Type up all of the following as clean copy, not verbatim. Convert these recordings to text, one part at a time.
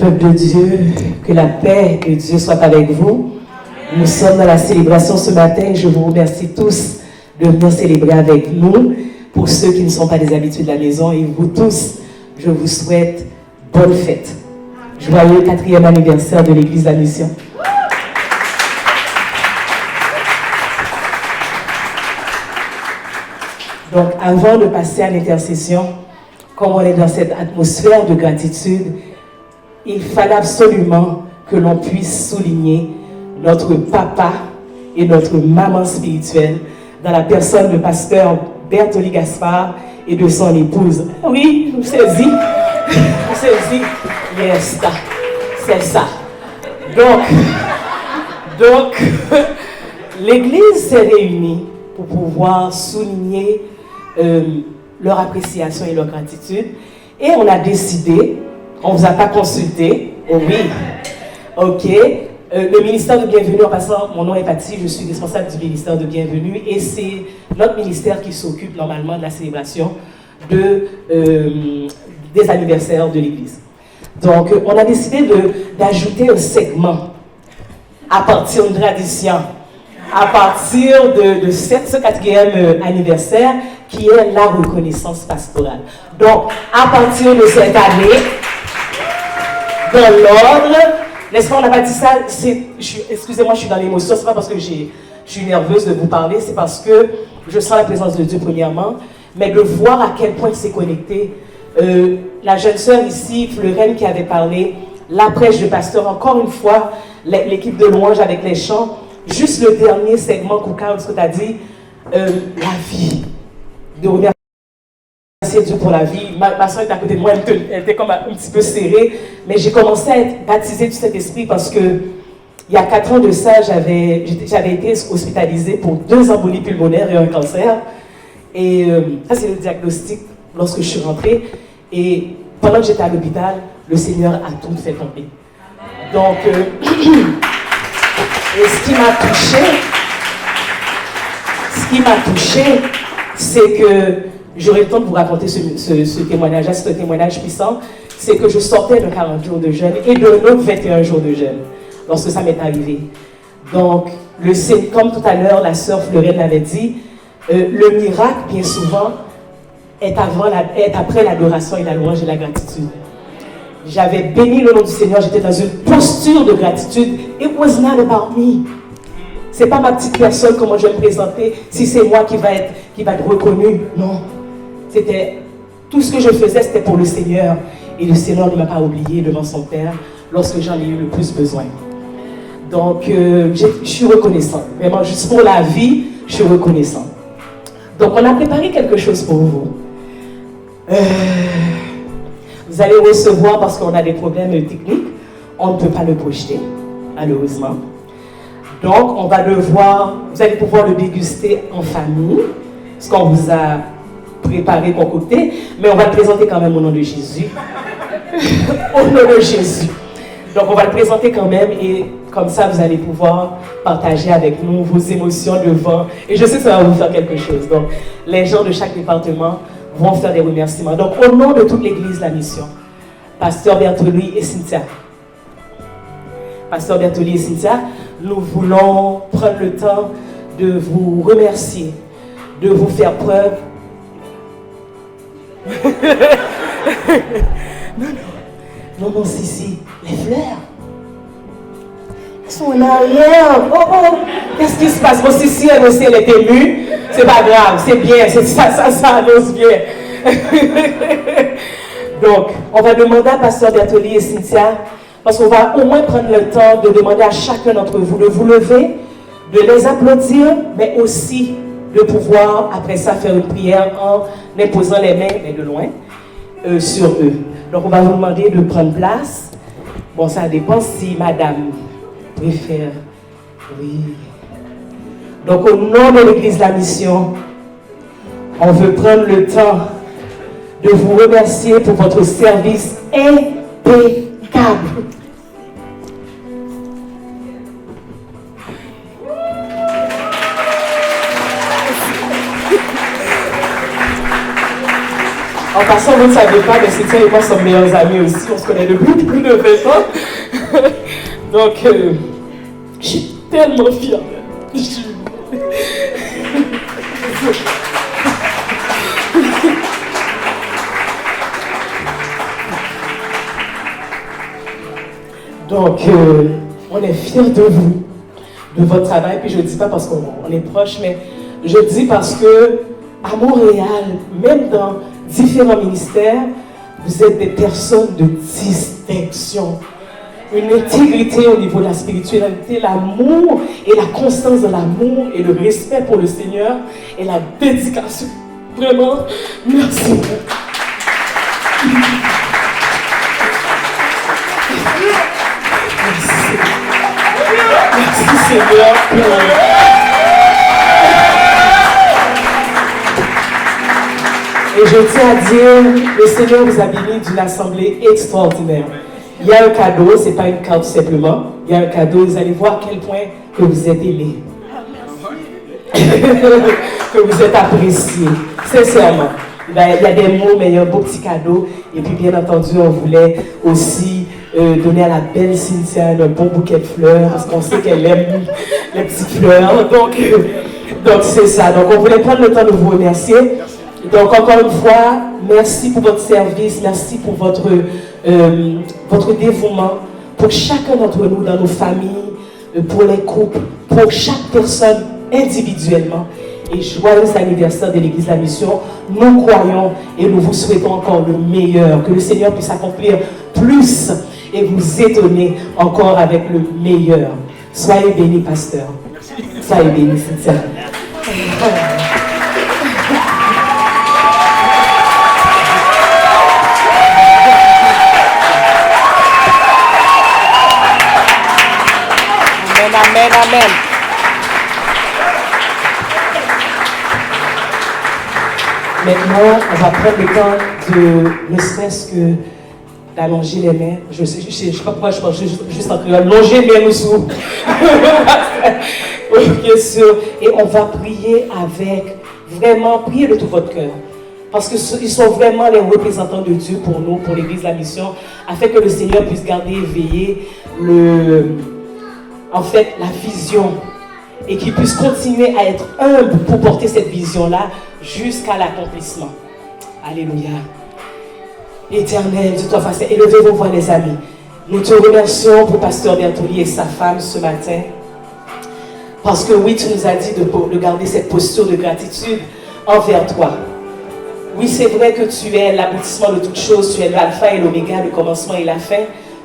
peuple de Dieu, que la paix de Dieu soit avec vous. Nous sommes dans la célébration ce matin. Je vous remercie tous de venir célébrer avec nous. Pour ceux qui ne sont pas des habitués de la maison, et vous tous, je vous souhaite bonne fête. Joyeux 4e anniversaire de l'Église La Mission. Donc, avant de passer à l'intercession, comme on est dans cette atmosphère de gratitude, il fallait absolument que l'on puisse souligner notre papa et notre maman spirituelle dans la personne du pasteur Bertoli Gaspard et de son épouse. Oui, vous saisissez. Vous saisissez. Yes, c'est ça. Donc l'Église s'est réunie pour pouvoir souligner leur appréciation et leur gratitude. Et on a décidé, on ne vous a pas consulté, oh oui, ok, le ministère de Bienvenue, en passant, mon nom est Paty, je suis responsable du ministère de Bienvenue et c'est notre ministère qui s'occupe normalement de la célébration des anniversaires de l'Église. Donc, on a décidé d'ajouter un segment à partir d'une tradition, à partir de ce 4e anniversaire qui est la reconnaissance pastorale. Donc, à partir de cette année, dans l'ordre, n'est-ce pas, on n'a pas dit ça, excusez-moi, je suis dans l'émotion, c'est pas parce que je suis nerveuse de vous parler, c'est parce que je sens la présence de Dieu premièrement, mais de voir à quel point c'est connecté. La jeune sœur ici, Fleurène, qui avait parlé, la prêche de pasteur, encore une fois, l'équipe de louange avec les chants, juste le dernier segment, Kouka, ce que tu as dit, la vie, de remercier Dieu pour la vie. Ma soeur est à côté de moi, elle était comme un petit peu serrée, mais j'ai commencé à être baptisée du Saint-Esprit parce que il y a 4 ans de ça, j'avais été hospitalisée pour 2 embolies pulmonaires et un cancer. Et ça, c'est le diagnostic lorsque je suis rentrée. Et pendant que j'étais à l'hôpital, le Seigneur a tout fait tomber. Donc, et ce qui m'a touché, c'est que j'aurai le temps de vous raconter ce témoignage-là, c'est un témoignage puissant, c'est que je sortais de 40 jours de jeûne et d'un autre 21 jours de jeûne, lorsque ça m'est arrivé. Donc, comme tout à l'heure, la sœur Fleurette l'avait dit, le miracle, bien souvent, est après l'adoration et la louange et la gratitude. J'avais béni le nom du Seigneur, j'étais dans une posture de gratitude. It was not about me. C'est pas ma petite personne, comment je vais me présenter, si c'est moi qui va être reconnu. Non. C'était tout ce que je faisais, c'était pour le Seigneur. Et le Seigneur ne m'a pas oublié devant son Père lorsque j'en ai eu le plus besoin. Donc, je suis reconnaissant. Vraiment, juste pour la vie, je suis reconnaissant. Donc, on a préparé quelque chose pour vous. Vous allez recevoir, parce qu'on a des problèmes techniques, on ne peut pas le projeter, malheureusement. Donc, vous allez pouvoir le déguster en famille, ce qu'on vous a préparé, concocté, mais on va le présenter quand même au nom de Jésus. Au nom de Jésus. Donc, on va le présenter quand même et comme ça, vous allez pouvoir partager avec nous vos émotions devant. Et je sais que ça va vous faire quelque chose. Donc, les gens de chaque département vont faire des remerciements. Donc, au nom de toute l'Église La Mission, Pasteur Bertoli et Cynthia. Pasteur Bertoli et Cynthia, nous voulons prendre le temps de vous remercier, de vous faire preuve. Non, si, les fleurs. Elles sont en arrière. Oh, qu'est-ce qui se passe? Bon, si elle aussi, elle est émue, c'est pas grave, c'est bien, ça annonce bien. Donc, on va demander à Pasteur Bertoli et Cynthia, parce qu'on va au moins prendre le temps de demander à chacun d'entre vous de vous lever, de les applaudir, mais aussi de pouvoir, après ça, faire une prière en imposant les mains, mais de loin, sur eux. Donc, on va vous demander de prendre place. Bon, ça dépend si madame préfère. Oui. Donc, au nom de l'Église La Mission, on veut prendre le temps de vous remercier pour votre service impeccable. En passant, vous ne savez pas, mais Cynthia et moi sommes meilleurs amis aussi. On se connaît depuis plus de 20 ans. Donc, je suis tellement fière. Donc, on est fiers de vous, de votre travail. Puis je ne dis pas parce qu'on est proches, mais je dis parce que à Montréal, même dans différents ministères, vous êtes des personnes de distinction. Une intégrité au niveau de la spiritualité, l'amour et la constance de l'amour et le respect pour le Seigneur et la dédication. Vraiment, merci. Merci Seigneur. Et je tiens à dire, le Seigneur vous a béni d'une assemblée extraordinaire. Il y a un cadeau, ce n'est pas une carte simplement. Il y a un cadeau, vous allez voir à quel point que vous êtes aimés. Que vous êtes appréciés, sincèrement. Ben, il y a des mots, mais il y a un beau petit cadeau. Et puis bien entendu, on voulait aussi donner à la belle Cynthia un bon bouquet de fleurs, parce qu'on sait qu'elle aime les petites fleurs. Donc c'est ça. Donc on voulait prendre le temps de vous remercier. Donc encore une fois, merci pour votre service, merci pour votre dévouement, pour chacun d'entre nous dans nos familles, pour les couples, pour chaque personne individuellement. Et joyeux anniversaire de l'Église La Mission. Nous croyons et nous vous souhaitons encore le meilleur, que le Seigneur puisse accomplir plus et vous étonner encore avec le meilleur. Soyez bénis, pasteur. Soyez bénis, Cynthia. Amen, amen. Maintenant, on va prendre le temps de, ne serait-ce que d'allonger les mains. Je ne sais pas pourquoi je pense juste en créole. Longer les mains nous sous. Bien sûr. Et on va prier avec, vraiment, prier de tout votre cœur. Parce qu'ils sont vraiment les représentants de Dieu pour nous, pour l'Église La Mission, afin que le Seigneur puisse garder éveillé la vision et qu'il puisse continuer à être humble pour porter cette vision-là jusqu'à l'accomplissement. Alléluia. Éternel, Dieu toi face, élevez vos voix les amis. Nous te remercions pour Pasteur Bertoli et sa femme ce matin. Parce que oui, tu nous as dit de garder cette posture de gratitude envers toi. Oui, c'est vrai que tu es l'aboutissement de toutes choses, tu es l'alpha et l'oméga, le commencement et la fin,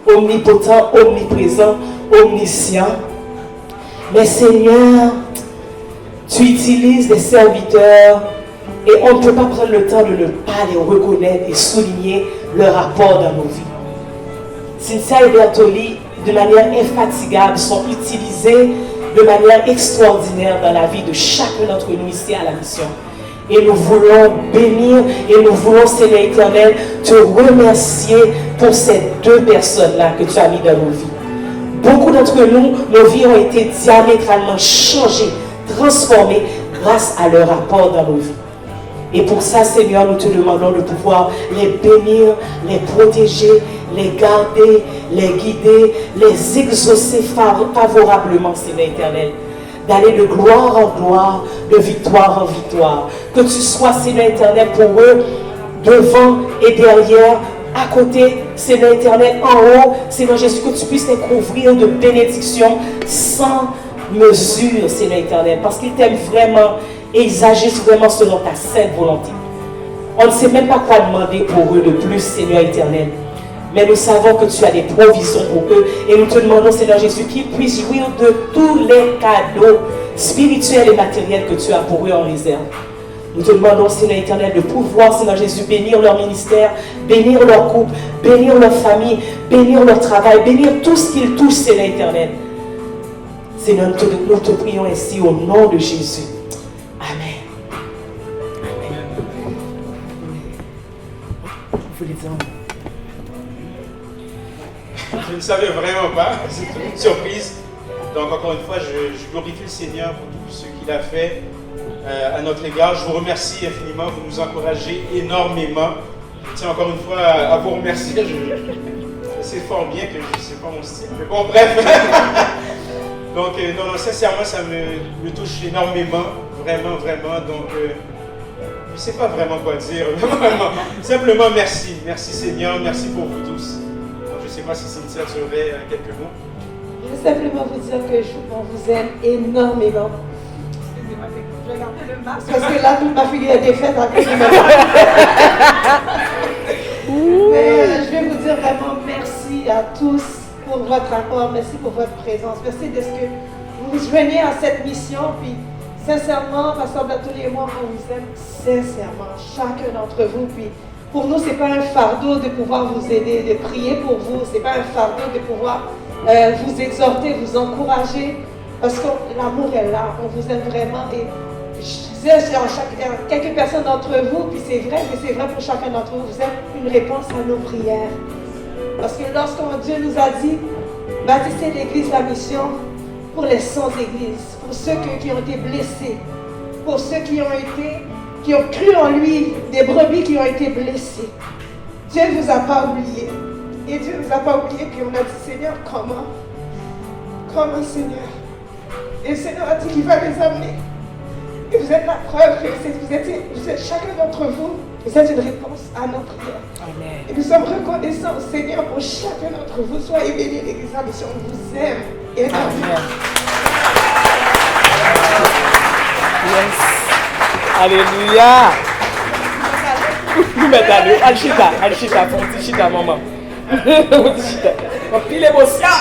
omnipotent, omniprésent, omniscient. Mais Seigneur, tu utilises des serviteurs et on ne peut pas prendre le temps de ne pas les reconnaître et souligner leur apport dans nos vies. Cynthia et Bertoli, de manière infatigable, sont utilisés de manière extraordinaire dans la vie de chacun d'entre nous ici à la mission. Et nous voulons bénir et nous voulons, Seigneur éternel, te remercier pour ces deux personnes-là que tu as mis dans nos vies. Beaucoup d'entre nous, nos vies ont été diamétralement changées, transformées grâce à leur apport dans nos vies. Et pour ça, Seigneur, nous te demandons de pouvoir les bénir, les protéger, les garder, les guider, les exaucer favorablement, Seigneur éternel. D'aller de gloire en gloire, de victoire en victoire. Que tu sois, Seigneur éternel, pour eux, devant et derrière, à côté, Seigneur éternel, en haut, Seigneur Jésus, que tu puisses les couvrir de bénédictions sans mesure, Seigneur éternel, parce qu'ils t'aiment vraiment et ils agissent vraiment selon ta sainte volonté. On ne sait même pas quoi demander pour eux de plus, Seigneur éternel. Mais nous savons que tu as des provisions pour eux. Et nous te demandons, Seigneur Jésus, qu'ils puissent jouir de tous les cadeaux spirituels et matériels que tu as pour eux en réserve. Nous te demandons, Seigneur éternel, de pouvoir, Seigneur Jésus, bénir leur ministère, bénir leur couple, bénir leur famille, bénir leur travail, bénir tout ce qu'ils touchent, Seigneur éternel. Seigneur, nous te prions ainsi au nom de Jésus. Amen. Amen. Vous voulez dire? Je ne savais vraiment pas, c'est une surprise. Donc encore une fois, je glorifie le Seigneur pour tout ce qu'il a fait à notre égard. Je vous remercie infiniment, vous nous encouragez énormément. je tiens encore une fois à vous remercier. C'est fort bien que je ne sais pas mon style. Mais bon, bref. Donc, non, sincèrement, ça me touche énormément. Vraiment, vraiment. Donc, je ne sais pas vraiment quoi dire. Vraiment. Simplement, merci. Merci Seigneur. Merci pour vous tous. Donc, je ne sais pas si Cynthia tu aurais quelques mots. Je veux simplement vous dire que on vous aime énormément. Excusez-moi, je vais garder le masque parce que là, toute ma figure est défaite à cause de ma Mais je vais vous dire vraiment merci à tous pour votre apport. Merci pour votre présence. Merci de ce que vous joignez à cette mission. Puis, sincèrement, Pasteur Blateau et moi, on vous aime sincèrement, chacun d'entre vous. Puis, pour nous, ce n'est pas un fardeau de pouvoir vous aider, de prier pour vous. Ce n'est pas un fardeau de pouvoir vous exhorter, vous encourager, parce que l'amour est là, on vous aime vraiment. Et je disais à quelques personnes d'entre vous, puis c'est vrai, mais c'est vrai pour chacun d'entre vous, vous êtes une réponse à nos prières. Parce que lorsque Dieu nous a dit, bâtissez l'église, la mission, pour les sans-églises, pour ceux qui ont été blessés, pour ceux qui ont cru en lui, des brebis qui ont été blessées. Dieu ne vous a pas oublié. Et Dieu ne nous a pas oubliés, puis on a dit, Seigneur, comment? Comment, Seigneur? Et le Seigneur a dit qu'il va les amener. Et vous êtes la preuve que vous êtes chacun d'entre vous, vous êtes une réponse à nos prières. Amen. Et nous sommes reconnaissants au Seigneur pour chacun d'entre vous. Soyez bénis, l'Église à mission, on vous aime. Et Amen. Yes. Alléluia. Nous mettons à nous. Al-Chita, pour un petit chita, maman. Un petit chita. On pile l'émotion.